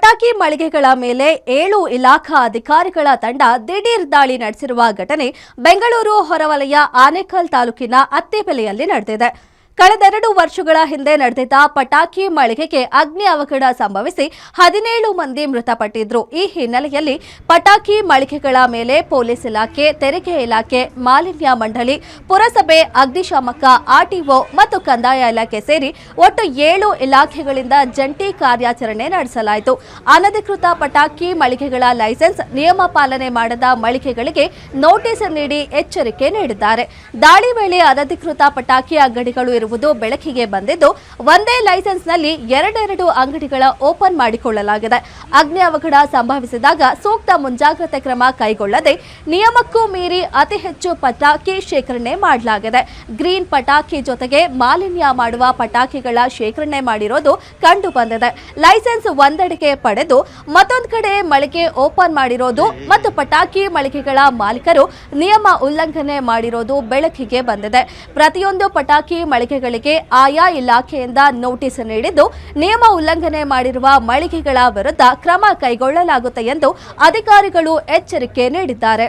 ಪಟಾಕಿ ಮಳಿಗೆಗಳ ಮೇಲೆ 7 ಇಲಾಖಾ ಅಧಿಕಾರಿಗಳ ತಂಡ ದಿಢೀರ್ ದಾಳಿ ನಡೆಸಿರುವ ಘಟನೆ ಬೆಂಗಳೂರು ಹೊರವಲಯ ಆನೇಕಲ್ ತಾಲೂಕಿನ ಅತ್ತಿಬೆಲೆಯಲ್ಲಿ ನಡೆದಿದೆ. ಕಳೆದ 2 ವರ್ಷಗಳ ಹಿಂದೆ ನಡೆದಿದ್ದ ಪಟಾಕಿ ಮಳಿಗೆಗೆ ಅಗ್ನಿ ಅವಘಡ ಸಂಭವಿಸಿ 17 ಮಂದಿ ಮೃತಪಟ್ಟಿದ್ರು. ಈ ಹಿನ್ನೆಲೆಯಲ್ಲಿ ಪಟಾಕಿ ಮಳಿಗೆಗಳ ಮೇಲೆ ಪೊಲೀಸ್ ಇಲಾಖೆ, ತೆರಿಗೆ ಇಲಾಖೆ, ಮಾಲಿನ್ಯ ಮಂಡಳಿ, ಪುರಸಭೆ, ಅಗ್ನಿಶಾಮಕ, ಆರ್ಟಿಒ ಮತ್ತು ಕಂದಾಯ ಇಲಾಖೆ ಸೇರಿ ಒಟ್ಟು 7 ಇಲಾಖೆಗಳಿಂದ ಜಂಟಿ ಕಾರ್ಯಾಚರಣೆ ನಡೆಸಲಾಯಿತು. ಅನಧಿಕೃತ ಪಟಾಕಿ ಮಳಿಗೆಗಳ ಲೈಸೆನ್ಸ್, ನಿಯಮ ಪಾಲನೆ ಮಾಡದ ಮಳಿಗೆಗಳಿಗೆ ನೋಟಿಸ್ ನೀಡಿ ಎಚ್ಚರಿಕೆ ನೀಡಿದ್ದಾರೆ. ದಾಳಿ ವೇಳೆ ಅನಧಿಕೃತ ಪಟಾಕಿ ಅಂಗಡಿಗಳು ಬೆಳಕಿಗೆ ಬಂದಿದ್ದು, ಒಂದೇ ಲೈಸೆನ್ಸ್ನಲ್ಲಿ 2 ಅಂಗಡಿಗಳ ಓಪನ್ ಮಾಡಿಕೊಳ್ಳಲಾಗಿದೆ. ಅಗ್ನಿ ಅವಘಡ ಸಂಭವಿಸಿದಾಗ ಸೂಕ್ತ ಮುಂಜಾಗ್ರತೆ ಕ್ರಮ ಕೈಗೊಳ್ಳದೆ ನಿಯಮಕ್ಕೂ ಮೀರಿ ಅತಿ ಹೆಚ್ಚು ಪಟಾಕಿ ಶೇಖರಣೆ ಮಾಡಲಾಗಿದೆ. ಗ್ರೀನ್ ಪಟಾಕಿ ಜೊತೆಗೆ ಮಾಲಿನ್ಯ ಮಾಡುವ ಪಟಾಕಿಗಳ ಶೇಖರಣೆ ಮಾಡಿರೋದು ಕಂಡು ಬಂದಿದೆ. ಲೈಸೆನ್ಸ್ ಒಂದೆಡೆಗೆ ಪಡೆದು ಮತ್ತೊಂದು ಕಡೆ ಮಳಿಗೆ ಓಪನ್ ಮಾಡಿರೋದು ಮತ್ತು ಪಟಾಕಿ ಮಳಿಗೆಗಳ ಮಾಲೀಕರು ನಿಯಮ ಉಲ್ಲಂಘನೆ ಮಾಡಿರೋದು ಬೆಳಕಿಗೆ ಬಂದಿದೆ. ಪ್ರತಿಯೊಂದು ಪಟಾಕಿ ಮಳಿಗೆಗಳಿಗೆ ಆಯಾ ಇಲಾಖೆಯಿಂದ ನೋಟಿಸ್ ನೀಡಿದ್ದು, ನಿಯಮ ಉಲ್ಲಂಘನೆ ಮಾಡಿರುವ ಮಳಿಗೆಗಳ ವಿರುದ್ಧ ಕ್ರಮ ಕೈಗೊಳ್ಳಲಾಗುತ್ತೆ ಎಂದು ಅಧಿಕಾರಿಗಳು ಎಚ್ಚರಿಕೆ ನೀಡಿದ್ದಾರೆ.